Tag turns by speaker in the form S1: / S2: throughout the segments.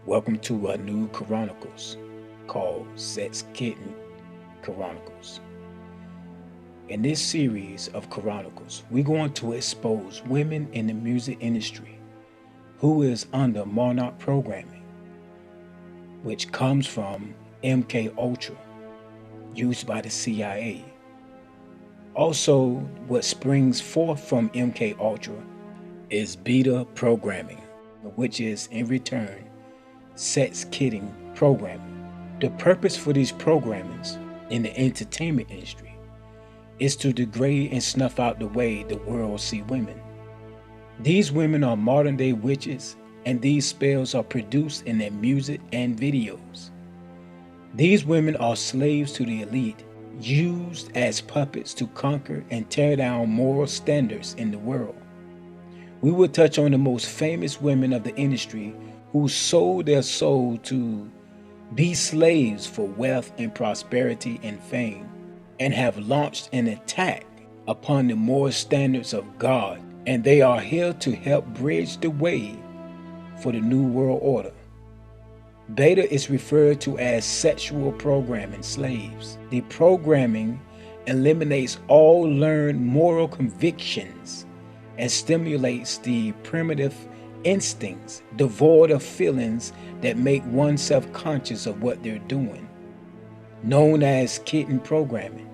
S1: Welcome to a new Chronicles called Sex Kitten Chronicles. In this series of Chronicles, we're going to expose women in the music industry who is under monarch programming, which comes from MK Ultra, used by the CIA. Also, what springs forth from MK Ultra is beta programming, which is in return sex kidding programming. The purpose for these programmings in the entertainment industry is to degrade and snuff out the way the world see women. These women are modern day witches, and these spells are produced in their music and videos. These women are slaves to the elite, used as puppets to conquer and tear down moral standards in the world. We will touch on the most famous women of the industry who sold their soul to be slaves for wealth and prosperity and fame, and have launched an attack upon the moral standards of God, and they are here to help bridge the way for the new world order. Beta is referred to as sexual programming slaves. The programming eliminates all learned moral convictions and stimulates the primitive instincts devoid of feelings that make one self-conscious of what they're doing, known as kitten programming.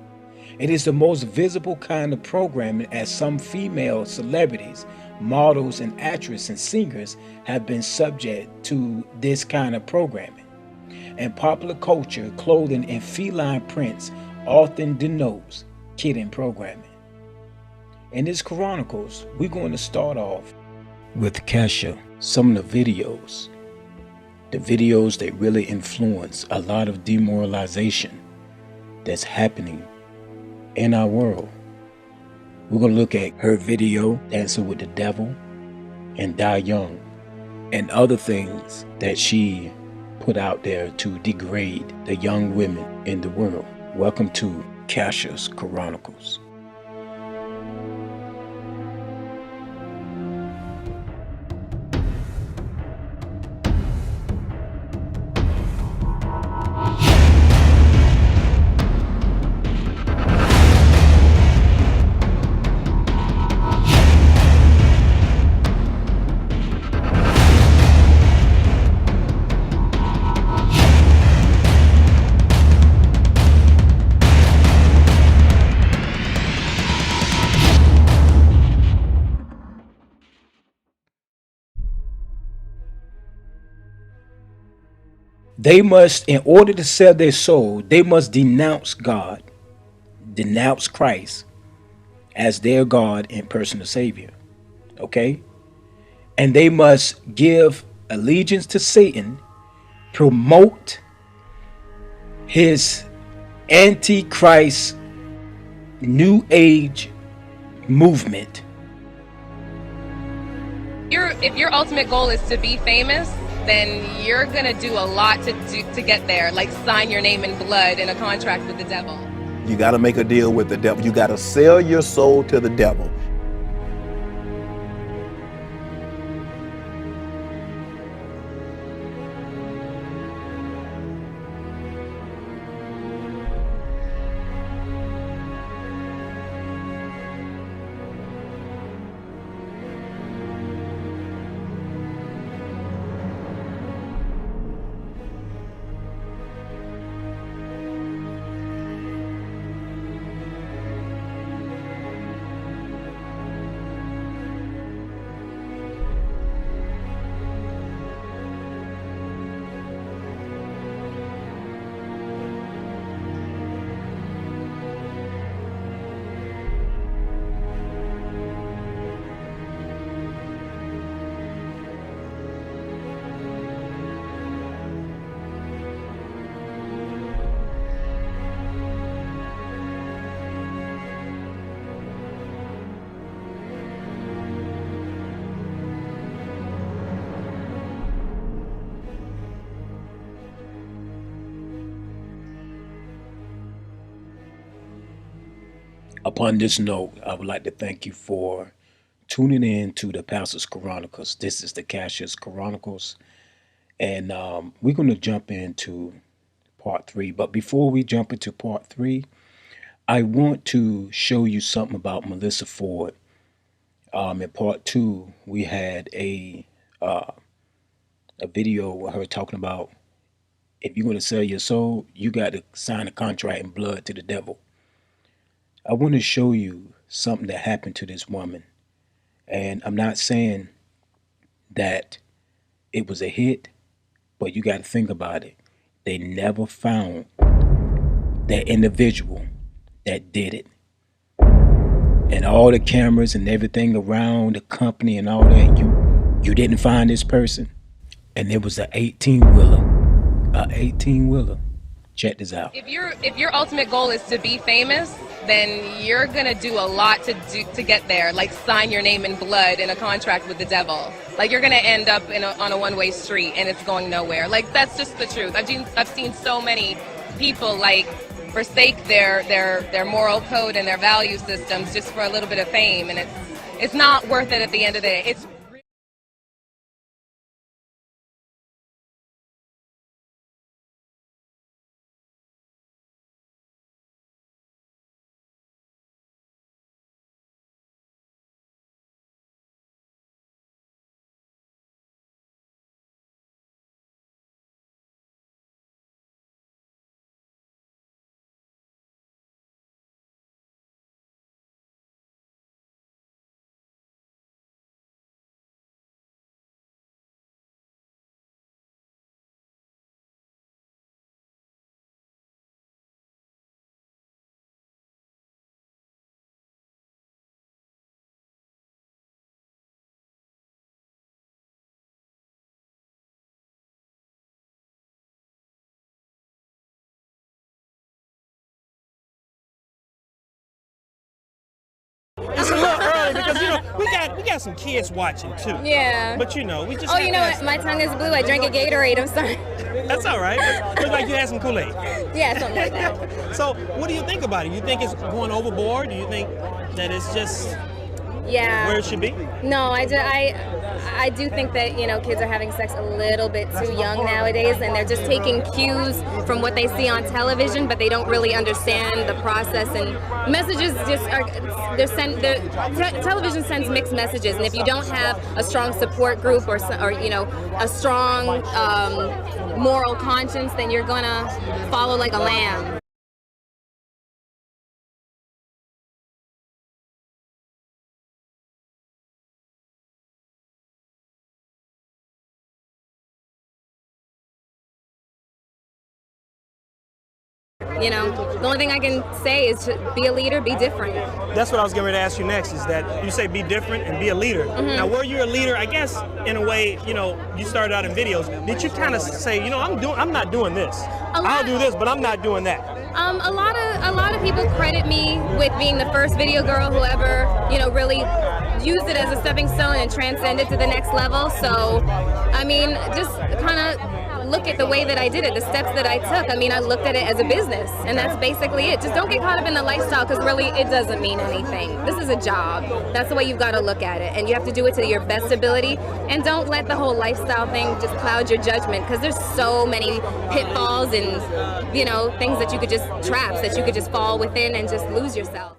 S1: It is the most visible kind of programming, as some female celebrities, models, and actresses and singers have been subject to this kind of programming. In popular culture, clothing and feline prints often denotes kitten programming. In this Chronicles, we're going to start off with CashApp, some of the videos that really influence a lot of demoralization that's happening in our world. We're going to look at her video, Dancing with the Devil, and Die Young, and other things that she put out there to degrade the young women in the world. Welcome to CashApp's Chronicles. They must, in order to sell their soul, they must denounce God, denounce Christ as their God and personal Savior. Okay? And they must give allegiance to Satan, promote his antichrist new age movement.
S2: If your ultimate goal is to be famous, then you're gonna do a lot to get there, like sign your name in blood in a contract with the devil.
S3: You got to make a deal with the devil. You got to sell your soul to the devil.
S1: Upon this note, I would like to thank you for tuning in to the Pastor's Chronicles. This is the CashApp Chronicles, And we're going to jump into part 3. But before we jump into part 3, I want to show you something about Melyssa Ford. In part 2, we had a video with her talking about if you're going to sell your soul, you got to sign a contract in blood to the devil. I want to show you something that happened to this woman. And I'm not saying that it was a hit, but you got to think about it. They never found that individual that did it. And all the cameras and everything around the company and all that, you didn't find this person. And it was an 18-wheeler. An 18-wheeler. Check this out.
S2: If your ultimate goal is to be famous, then you're gonna do a lot to get there. Like sign your name in blood in a contract with the devil. Like you're gonna end up on a one-way street and it's going nowhere. Like that's just the truth. I've seen so many people like forsake their moral code and their value systems just for a little bit of fame, and it's not worth it at the end of the day.
S4: It's a little early because we got some kids watching too.
S5: Yeah.
S4: But we just.
S5: Oh, you know what? My tongue is blue. I drank a Gatorade. I'm sorry.
S4: That's all right. Looks like you had some Kool-Aid.
S5: Yeah, something like that.
S4: So, what do you think about it? You think it's going overboard? Do you think that it's just where it should be?
S5: No, I do think that kids are having sex a little bit too young nowadays, and they're just taking cues from what they see on television, but they don't really understand the process, and messages just are television sends mixed messages, and if you don't have a strong support group or a strong moral conscience, then you're gonna follow like a lamb. The only thing I can say is to be a leader, be different.
S4: That's what I was getting ready to ask you next, is that you say be different and be a leader. Mm-hmm. Now, were you a leader? I guess, in a way, you started out in videos. Did you kind of say, I'm not doing this. I'll do this, but I'm not doing that.
S5: A lot of people credit me with being the first video girl who ever, really used it as a stepping stone and transcended to the next level. So, just kind of look at the way that I did it, the steps that I took. I looked at it as a business, and that's basically it. Just don't get caught up in the lifestyle, because really it doesn't mean anything. This is a job. That's the way you've got to look at it, and you have to do it to your best ability, and don't let the whole lifestyle thing just cloud your judgment, because there's so many pitfalls and things that you could just traps that you could just fall within and just lose yourself.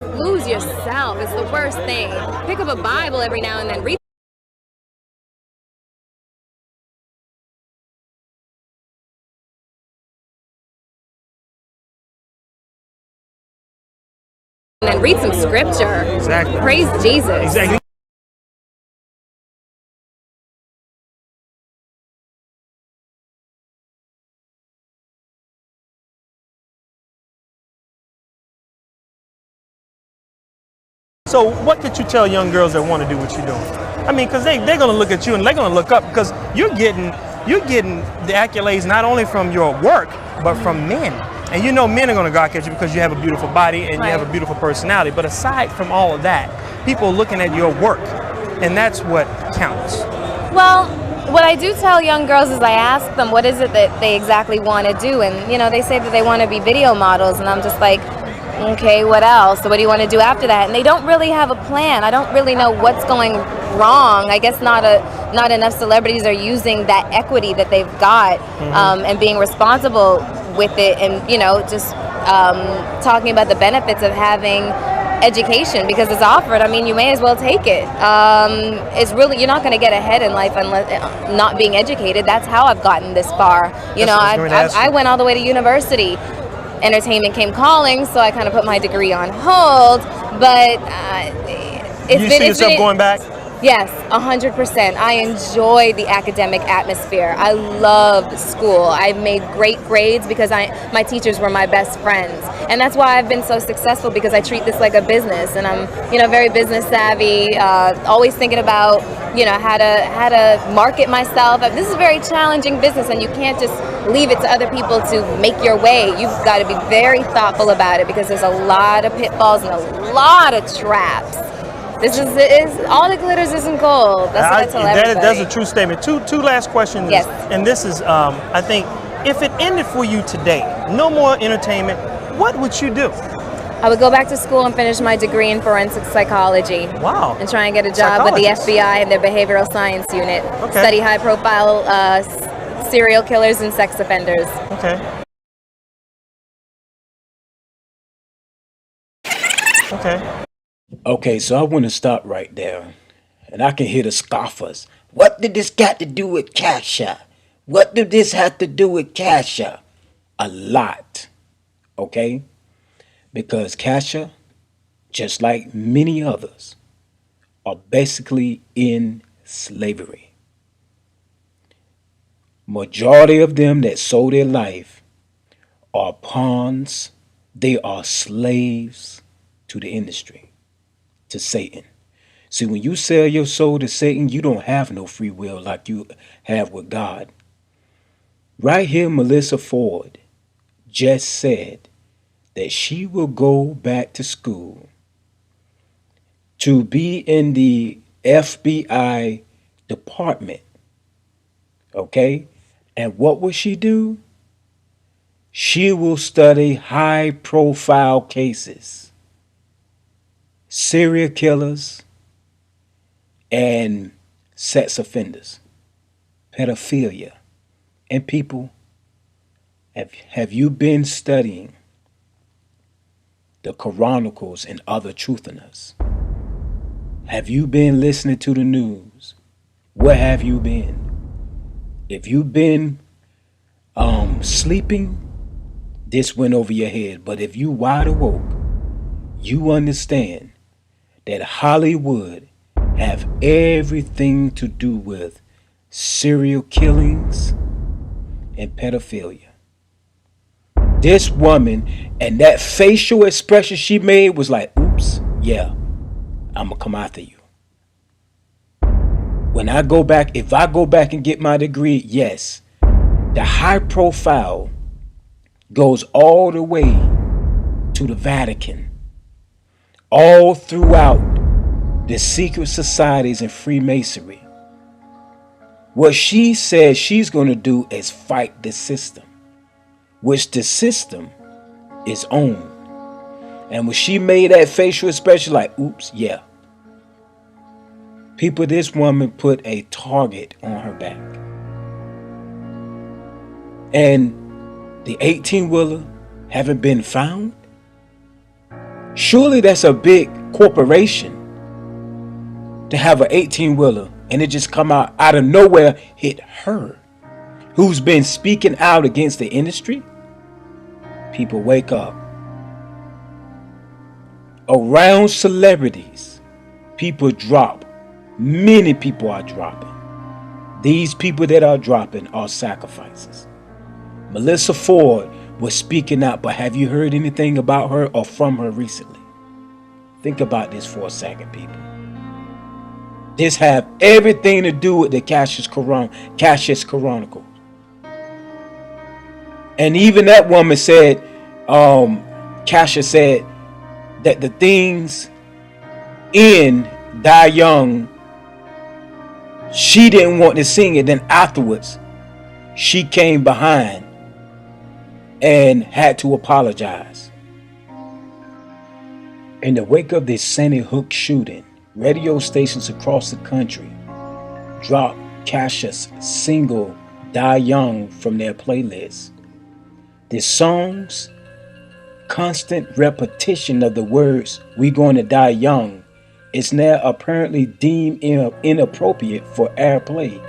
S5: Lose yourself. It's the worst thing. Pick up a Bible every now and then. Read some scripture.
S4: Exactly.
S5: Praise Jesus.
S4: Exactly. So what could you tell young girls that want to do what you're doing? Because they're going to look at you and they're going to look up, because you're getting the accolades not only from your work, but from men. And men are going to gawk at you because you have a beautiful body and you have a beautiful personality. But aside from all of that, people are looking at your work, and that's what counts.
S5: Well, what I do tell young girls is I ask them what is it that they exactly want to do, and they say that they want to be video models, and I'm just like, okay, what else? So what do you want to do after that? And they don't really have a plan. I don't really know what's going wrong. I guess not enough celebrities are using that equity that they've got and being responsible with it, and just talking about the benefits of having education because it's offered. I mean, you may as well take it. It's really, you're not going to get ahead in life unless not being educated. That's how I've gotten this far. I went all the way to university. Entertainment came calling, so I kind of put my degree on hold. But
S4: you see yourself going back?
S5: Yes, 100%. I enjoy the academic atmosphere. I love school. I made great grades because my teachers were my best friends. And that's why I've been so successful, because I treat this like a business, and I'm, very business savvy, always thinking about, how to market myself. This is a very challenging business, and you can't just leave it to other people to make your way. You've got to be very thoughtful about it, because there's a lot of pitfalls and a lot of traps. This is all that glitters isn't gold. That's what I tell everybody.
S4: That's a true statement. Two last questions.
S5: Yes.
S4: And this is, I think, if it ended for you today, no more entertainment, what would you do?
S5: I would go back to school and finish my degree in forensic psychology.
S4: Wow.
S5: And try and get a job with the FBI and their behavioral science unit. Okay. Study high-profile serial killers and sex offenders.
S4: Okay. Okay.
S1: Okay, so I want to stop right there. And I can hear the scoffers. What did this got to do with CashApp? What did this have to do with CashApp? A lot. Okay? Because CashApp, just like many others, are basically in slavery. Majority of them that sold their life are pawns. They are slaves to the industry. To Satan. See, when you sell your soul to Satan, you don't have no free will like you have with God. Right here, Melyssa Ford just said that she will go back to school to be in the FBI department. Okay? And what will she do? She will study high-profile cases. Serial killers and sex offenders, pedophilia. And people, have you been studying the Chronicles and other truthers? Have you been listening to the news? Where have you been? If you've been sleeping, this went over your head. But if you wide awoke, you understand that Hollywood have everything to do with serial killings and pedophilia. This woman and that facial expression she made was like, oops, yeah, I'm gonna come after you. When I go back, if I go back and get my degree, yes, the high profile goes all the way to the Vatican. All throughout the secret societies and Freemasonry. What she says she's going to do is fight the system, which the system is on. And when she made that facial expression like, oops, yeah. People, this woman put a target on her back. And the 18-wheeler haven't been found? Surely that's a big corporation to have an 18-wheeler and it just come out of nowhere, hit her, who's been speaking out against the industry. People, wake up. Around celebrities, people drop. Many people are dropping. These people that are dropping are sacrifices. Melyssa Ford was speaking out, but have you heard anything about her or from her recently? Think about this for a second, people. This have everything to do with the Cash's Chronicle. And even that woman said, Casha said that the things in Die Young, she didn't want to sing it. Then afterwards, she came behind and had to apologize. In the wake of this Sandy Hook shooting, radio stations across the country dropped CashApp's single Die Young from their playlist. The song's constant repetition of the words "we gonna die young" is now apparently deemed inappropriate for airplay.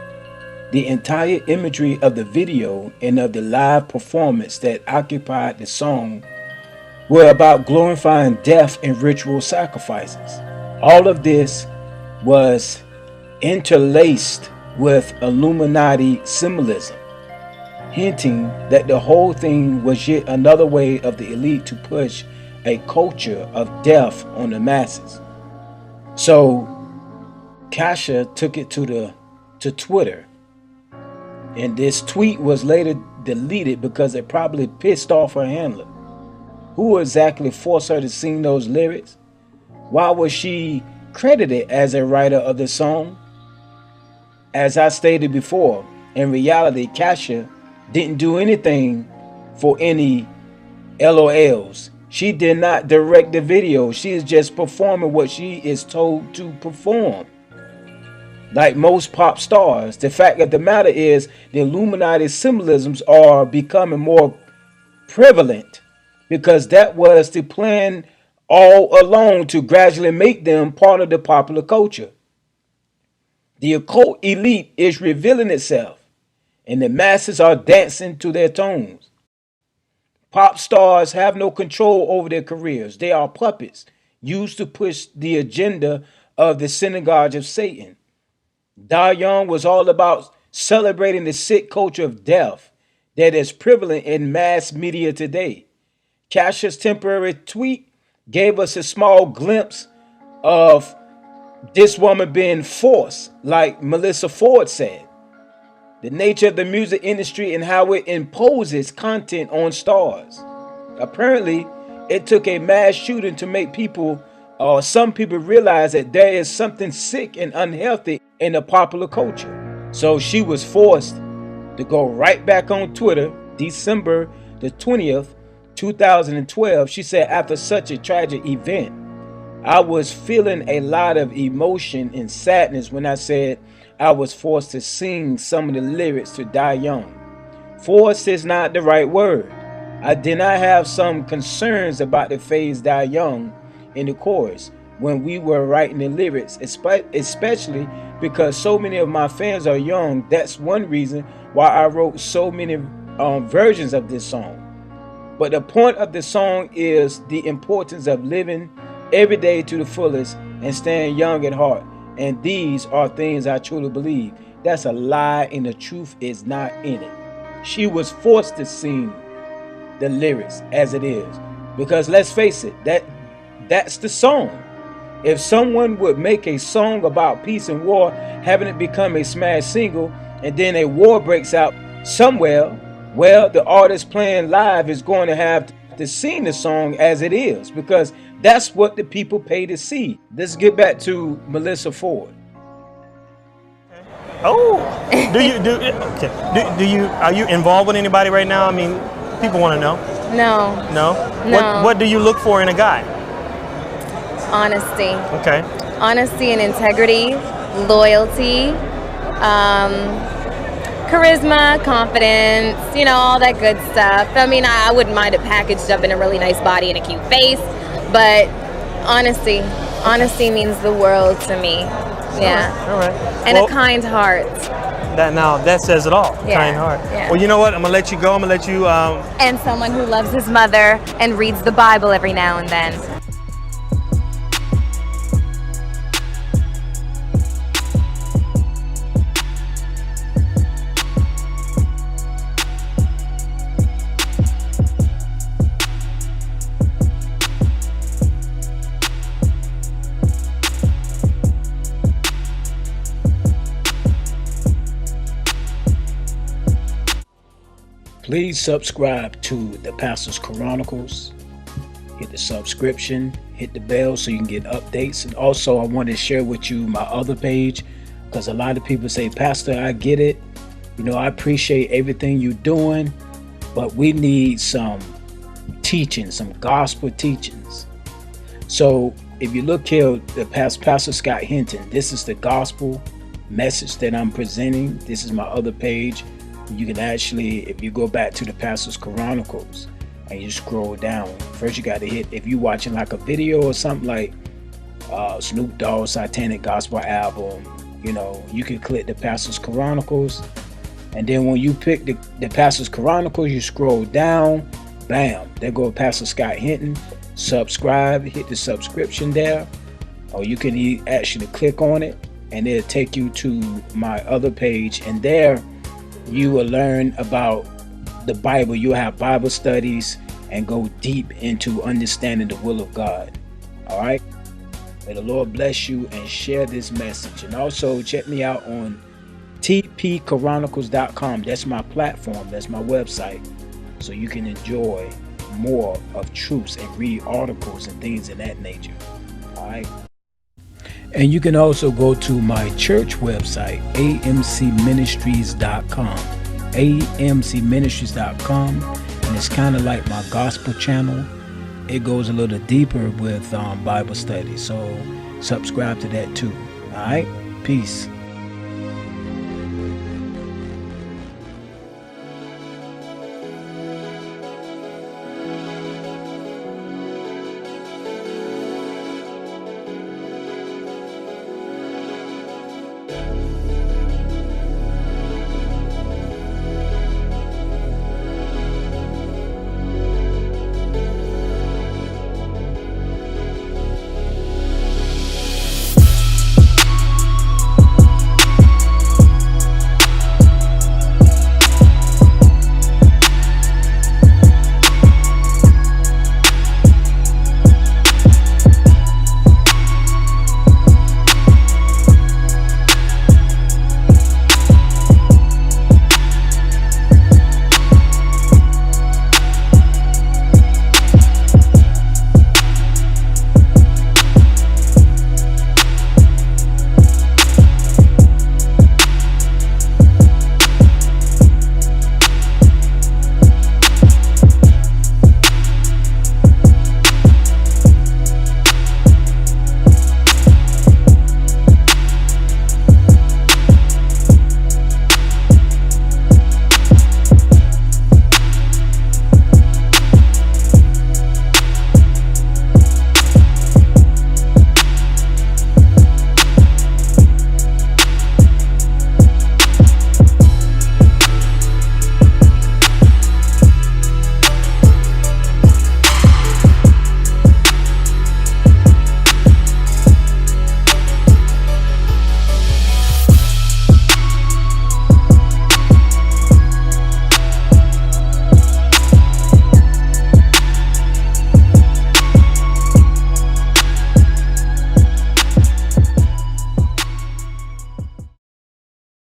S1: The entire imagery of the video and of the live performance that occupied the song were about glorifying death and ritual sacrifices. All of this was interlaced with Illuminati symbolism, hinting that the whole thing was yet another way of the elite to push a culture of death on the masses. So CashApp took it to Twitter, and this tweet was later deleted because it probably pissed off her handler. Who exactly forced her to sing those lyrics? Why was she credited as a writer of the song? As I stated before, in reality, CashApp didn't do anything for any LOLs. She did not direct the video. She is just performing what she is told to perform. Like most pop stars, the fact of the matter is the Illuminati symbolisms are becoming more prevalent because that was the plan all along, to gradually make them part of the popular culture. The occult elite is revealing itself, and the masses are dancing to their tones. Pop stars have no control over their careers. They are puppets used to push the agenda of the synagogue of Satan. Die Young was all about celebrating the sick culture of death that is prevalent in mass media today. CashApp's temporary tweet gave us a small glimpse of this woman being forced, like Melyssa Ford said. The nature of the music industry and how it imposes content on stars. Apparently, it took a mass shooting to make some people realize that there is something sick and unhealthy in the popular culture. So she was forced to go right back on Twitter, December the 20th, 2012. She said, after such a tragic event, I was feeling a lot of emotion and sadness when I said I was forced to sing some of the lyrics to Die Young. Forced is not the right word. I did not have some concerns about the phrase Die Young in the chorus when we were writing the lyrics, especially because so many of my fans are young. That's one reason why I wrote so many versions of this song. But the point of the song is the importance of living every day to the fullest and staying young at heart. And these are things I truly believe. That's a lie, and the truth is not in it. She was forced to sing the lyrics as it is, because let's face it, that's the song. If someone would make a song about peace and war, having it become a smash single, and then a war breaks out somewhere, well, the artist playing live is going to have to sing the song as it is, because that's what the people pay to see. Let's get back to Melyssa Ford.
S4: Oh, are you involved with anybody right now? I mean, people want to know.
S5: No.
S4: What do you look for in a guy?
S5: Honesty.
S4: Okay.
S5: Honesty and integrity, loyalty, charisma, confidence, all that good stuff. I mean, I wouldn't mind it packaged up in a really nice body and a cute face, but honesty means the world to me. Yeah.
S4: All right.
S5: And a kind heart.
S4: That says it all.
S5: Yeah.
S4: Kind heart.
S5: Yeah.
S4: Well, you know what? I'm gonna let you go. I'm gonna let you.
S5: And someone who loves his mother and reads the Bible every now and then.
S1: Please subscribe to the Pastor's Chronicles. Hit the subscription, hit the bell so you can get updates. And also, I want to share with you my other page, because a lot of people say, Pastor, I get it. I appreciate everything you're doing, but we need some teaching, some gospel teachings. So if you look here, the Pastor Scott Hinton, this is the gospel message that I'm presenting. This is my other page. You can actually, if you go back to the Pastor's Chronicles and you scroll down, first you got to hit, if you're watching like a video or something like Snoop Dogg's Satanic Gospel album, you know, you can click the Pastor's Chronicles. And then when you pick the Pastor's Chronicles, you scroll down, bam, there go Pastor Scott Hinton. Subscribe, hit the subscription there, or you can actually click on it and it'll take you to my other page, and there you will learn about the Bible. You'll have Bible studies and go deep into understanding the will of God. All right, may the Lord bless you, and share this message. And also check me out on tpchronicles.com. That's my platform, that's my website, so you can enjoy more of truths and read articles and things of that nature. All right, and you can also go to my church website, amcministries.com, amcministries.com, and it's kind of like my gospel channel. It goes a little deeper with Bible study, so subscribe to that too. All right, peace.